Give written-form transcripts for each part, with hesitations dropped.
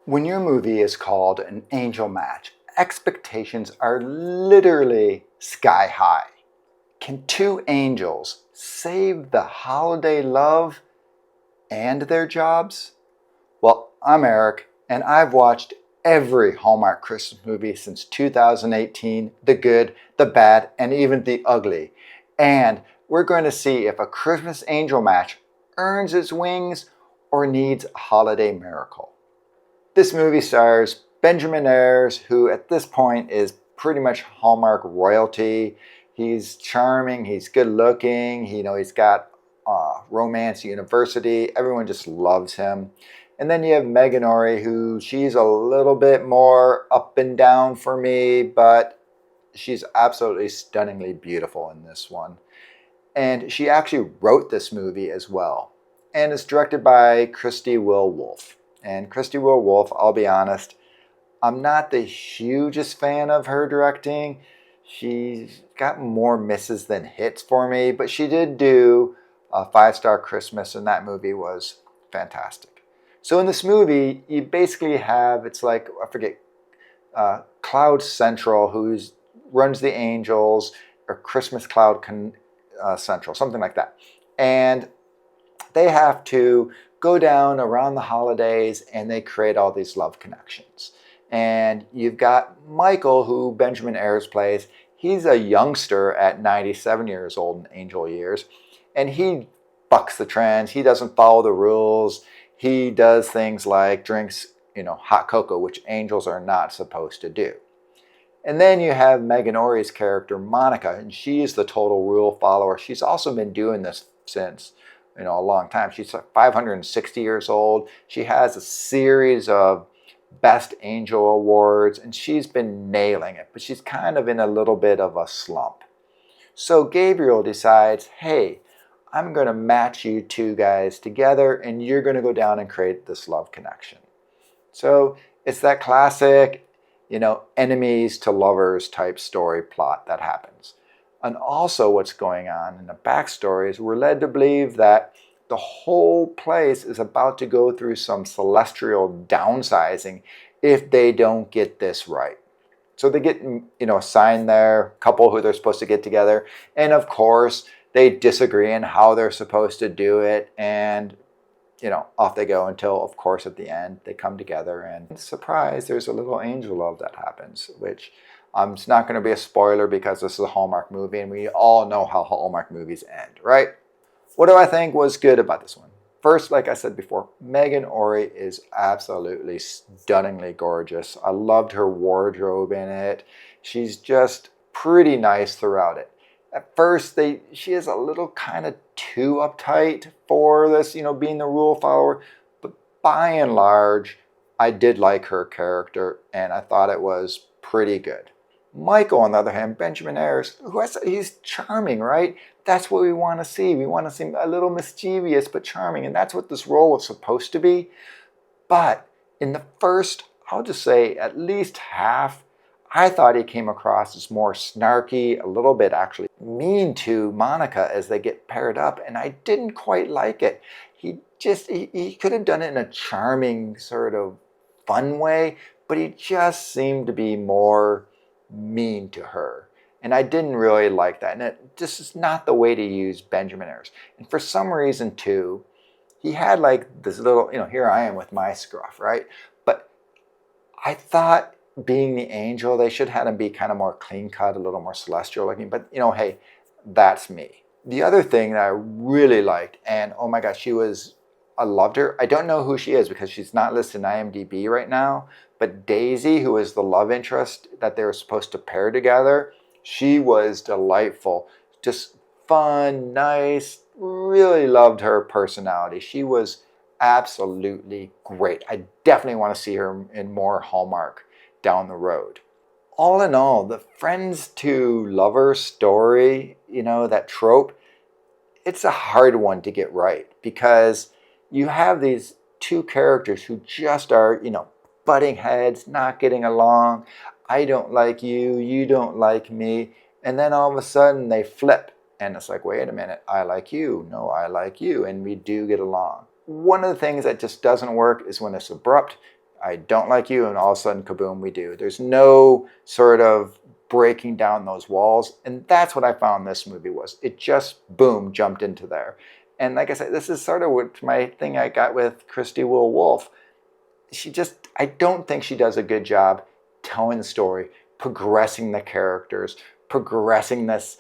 When your movie is called an angel match, expectations are literally sky high. Can two angels save the holiday love and their jobs? Well, I'm Eric, and I've watched every Hallmark Christmas movie since 2018, the good, the bad, and even the ugly. And we're going to see if a Christmas angel match earns its wings or needs a holiday miracle. This movie stars Benjamin Ayres, who at this point is pretty much Hallmark royalty. He's charming, he's good looking, he's got Romance University. Everyone just loves him. And then you have Meghan Ory, who she's a little bit more up and down for me, but she's absolutely stunningly beautiful in this one. And she actually wrote this movie as well. And it's directed by Christie Will Wolfe. And Christie Will Wolfe, I'll be honest, I'm not the hugest fan of her directing. She's got more misses than hits for me, but she did do a 5-Star Christmas, and that movie was fantastic. So in this movie, you basically have, it's like, I forget, Cloud Central, who runs the Angels, or Christmas Cloud Central, something like that. And they have to go down around the holidays and they create all these love connections. And you've got Michael, who Benjamin Ayres plays. He's a youngster at 97 years old in angel years. And he bucks the trends. He doesn't follow the rules. He does things like drinks, hot cocoa, which angels are not supposed to do. And then you have Meghan Ory's character, Monica, and she's the total rule follower. She's also been doing this since a long time. She's 560 years old. She has a series of Best Angel Awards, and she's been nailing it, but she's kind of in a little bit of a slump. So Gabriel decides, hey, I'm going to match you two guys together, and you're going to go down and create this love connection. So it's that classic, enemies to lovers type story plot that happens. And also what's going on in the backstory is we're led to believe that the whole place is about to go through some celestial downsizing if they don't get this right. So they get, assigned their couple who they're supposed to get together. And of course, they disagree on how they're supposed to do it. And, off they go until, of course, at the end, they come together. And surprise, there's a little angel love that happens, which it's not going to be a spoiler because this is a Hallmark movie. And we all know how Hallmark movies end, right? What do I think was good about this one? First, like I said before, Meghan Ory is absolutely stunningly gorgeous. I loved her wardrobe in it. She's just pretty nice throughout it. At first, she is a little kind of too uptight for this, being the rule follower. But by and large, I did like her character, and I thought it was pretty good. Michael, on the other hand, Benjamin Ayres, he's charming, right? That's what we want to see. We want to see a little mischievous but charming, and that's what this role was supposed to be. But in the first, I'll just say at least half, I thought he came across as more snarky, a little bit actually mean to Monica as they get paired up, and I didn't quite like it. He could have done it in a charming sort of fun way, but he just seemed to be more mean to her. And I didn't really like that. And this is not the way to use Benjamin Ayres. And for some reason, too, he had like this little, here I am with my scruff, right? But I thought being the angel, they should have him be kind of more clean cut, a little more celestial looking. But, hey, that's me. The other thing that I really liked, and oh my gosh, I loved her. I don't know who she is because she's not listed in IMDb right now. But Daisy, who is the love interest that they were supposed to pair together, she was delightful. Just fun, nice, really loved her personality. She was absolutely great. I definitely want to see her in more Hallmark down the road. All in all, the friends to lover story, that trope, it's a hard one to get right because you have these two characters who just are, butting heads, not getting along. I don't like you, you don't like me. And then all of a sudden they flip. And it's like, wait a minute, I like you. No, I like you. And we do get along. One of the things that just doesn't work is when it's abrupt. I don't like you, and all of a sudden, kaboom, we do. There's no sort of breaking down those walls, and that's what I found this movie was. It just, boom, jumped into there. And like I said, this is sort of what my thing I got with Christie Will Wolfe. I don't think she does a good job telling the story, progressing the characters, progressing this,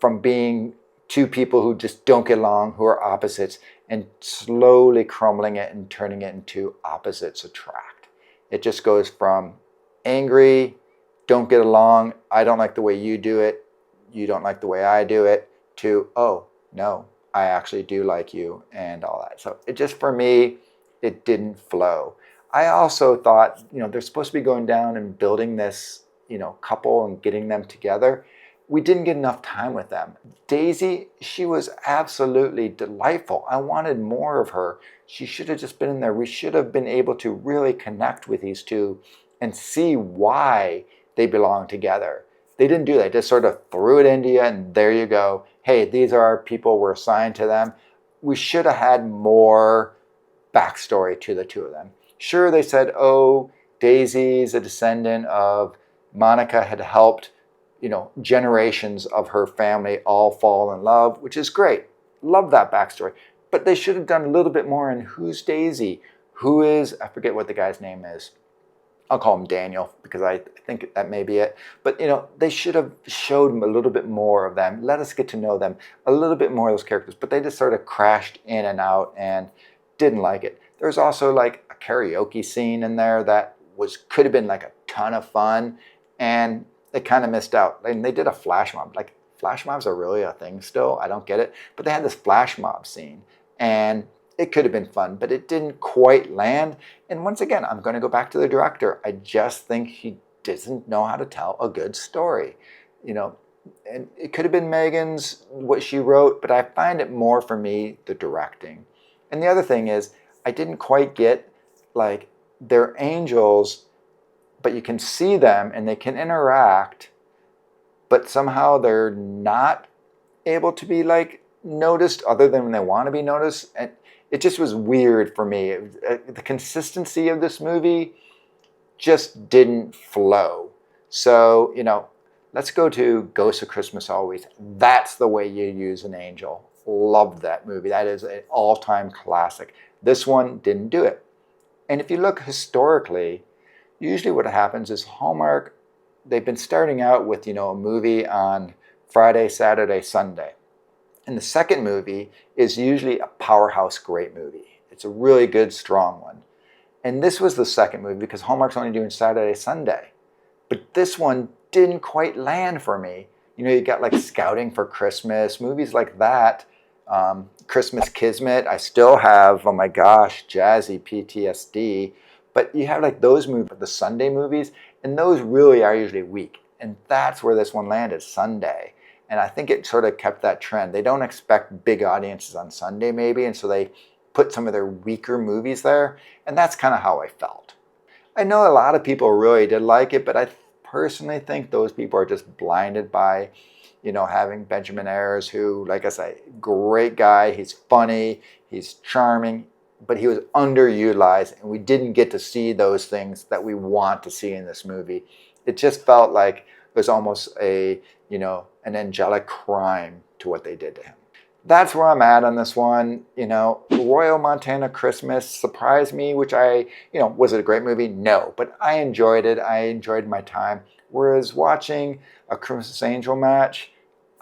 from being two people who just don't get along, who are opposites, and slowly crumbling it and turning it into opposites attract. It just goes from angry, don't get along, I don't like the way you do it, you don't like the way I do it, to, oh, no, I actually do like you, and all that. So it just, for me, it didn't flow. I also thought, they're supposed to be going down and building this, couple and getting them together. We didn't get enough time with them. Daisy, she was absolutely delightful. I wanted more of her. She should have just been in there. We should have been able to really connect with these two and see why they belong together. They didn't do that. They just sort of threw it into you, and there you go. Hey, these are our people. We're assigned to them. We should have had more backstory to the two of them. Sure, they said, oh, Daisy's a descendant of Monica, had helped, generations of her family all fall in love, which is great. Love that backstory. But they should have done a little bit more in who's Daisy, who is, I forget what the guy's name is. I'll call him Daniel because I think that may be it. But, they should have showed a little bit more of them. Let us get to know them, a little bit more of those characters. But they just sort of crashed in and out and didn't like it. There's also like a karaoke scene in there that could have been like a ton of fun, and they kind of missed out. And they did a flash mob. Like, flash mobs are really a thing still. I don't get it. But they had this flash mob scene, and it could have been fun, but it didn't quite land. And once again, I'm going to go back to the director. I just think he doesn't know how to tell a good story. And it could have been Meghan's, what she wrote, but I find it more, for me, the directing. And the other thing is, I didn't quite get, like, they're angels, but you can see them and they can interact, but somehow they're not able to be, like, noticed other than when they want to be noticed. And it just was weird for me. The consistency of this movie just didn't flow. So, let's go to Ghost of Christmas Always. That's the way you use an angel. Love that movie. That is an all-time classic. This one didn't do it. And if you look historically, usually what happens is Hallmark, they've been starting out with, a movie on Friday, Saturday, Sunday. And the second movie is usually a powerhouse great movie. It's a really good, strong one. And this was the second movie because Hallmark's only doing Saturday, Sunday. But this one didn't quite land for me. You got like Scouting for Christmas, movies like that. Christmas Kismet, I still have, oh my gosh, jazzy PTSD. But you have like those movies, the Sunday movies, and those really are usually weak. And that's where this one landed, Sunday. And I think it sort of kept that trend. They don't expect big audiences on Sunday maybe, and so they put some of their weaker movies there. And that's kind of how I felt. I know a lot of people really did like it, but I personally think those people are just blinded by, having Benjamin Ayres, who, like I say, great guy. He's funny, he's charming, but he was underutilized, and we didn't get to see those things that we want to see in this movie. It just felt like it was almost an angelic crime to what they did to him. That's where I'm at on this one. Royal Montana Christmas surprised me, which was it a great movie? No, but I enjoyed it. I enjoyed my time. Whereas watching a Christmas Angel match,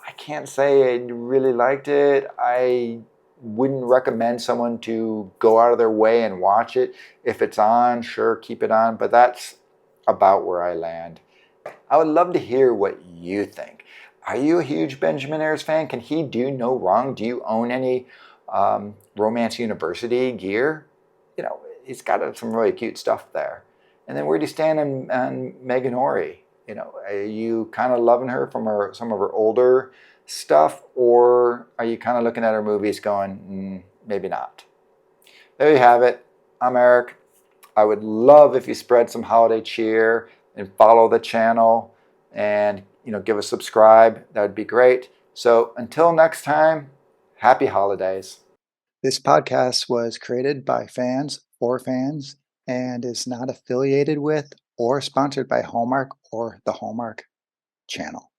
I can't say I really liked it. I wouldn't recommend someone to go out of their way and watch it. If it's on, sure, keep it on, but that's about where I land. I would love to hear what you think. Are you a huge Benjamin Ayres fan? Can he do no wrong? Do you own any Romance University gear? He's got some really cute stuff there. And then where do you stand on Meghan Ory? Are you kind of loving her from some of her older stuff, or are you kind of looking at her movies going, maybe not? There you have it. I'm Eric. I would love if you spread some holiday cheer and follow the channel and give a subscribe. That would be great. So until next time, happy holidays. This podcast was created by fans for fans and is not affiliated with or sponsored by Hallmark or the Hallmark Channel.